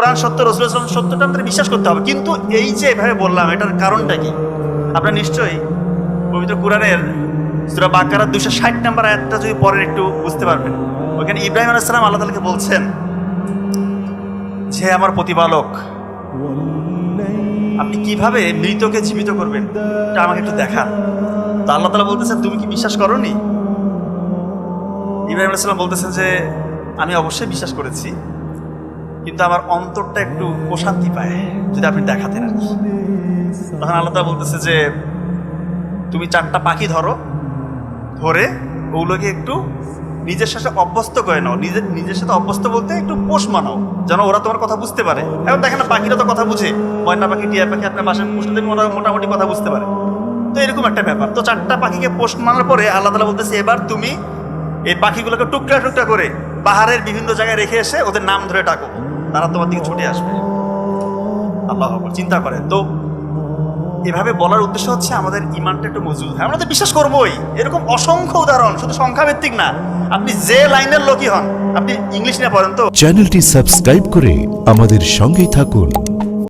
কোরআন সত্য, রাসূল সাল্লাল্লাহু আলাইহি ওয়াসাল্লাম সত্যটা আমাদের বিশ্বাস করতে হবে। কিন্তু এই যে এভাবে বললাম, এটার কারণটা কি? আপনারা নিশ্চয়ই পবিত্র কোরআনের সূরা বাকারার 260 নম্বর আয়াতটা যদি পড়েন একটু বুঝতে পারবেন। ওখানে ইব্রাহিম আলাইহিস সালাম আল্লাহ তাআলাকে বলছেন যে আমার প্রতিপালক, আপনি কিভাবে মৃতকে জীবিত করবেন এটা আমাকে একটু দেখান। তো আল্লাহ তাআলা বলতেছেন, তুমি কি বিশ্বাস করোনি? ইব্রাহিম আলাইহিস সালাম বলতেছেন যে আমি অবশ্যই বিশ্বাস করেছি, কিন্তু আমার অন্তরটা একটু প্রশান্তি পায় যদি আপনি দেখাতেন আর কি। তখন আল্লাহ তাআলা বলতেছে যে তুমি 4টা পাখি ধরো, ধরে ওগুলোকে একটু নিজের সাথে অভ্যস্ত করে নাও। নিজের সাথে অভ্যস্ত বলতে একটু পোষ মানাও, যেন ওরা তোমার কথা বুঝতে পারে। এখন দেখেন না, পাখিরা তো কথা বুঝে, ময়না পাখি, টিয়া পাখি আপনার বাসায় পুষলে মোটামুটি কথা বুঝতে পারে। তো এরকম একটা ব্যাপার। তো 4টা পাখিকে পোষ মানার পরে আল্লাহ তাআলা বলতেছে এবার তুমি এই পাখিগুলোকে টুকরা টুকরা করে পাহাড়ের বিভিন্ন জায়গায় রেখে এসে ওদের নাম ধরে ডাকো, তারা তোমার দিকে ছুটে আসবে। আল্লাহু আকবার, চিন্তা করেন তো। এভাবে বলার উদ্দেশ্য হচ্ছে আমাদের ইমানটা একটু মজবুত হয়, আমরা তো বিশ্বাস করবোই। এরকম অসংখ্য উদাহরণ, শুধু সংখ্যাভিত্তিক না, আপনি যে লাইনের লোকই হন, আপনি ইংলিশ নিয়ে পড়েন তো। চ্যানেলটি সাবস্ক্রাইব করে আমাদের সঙ্গেই থাকুন।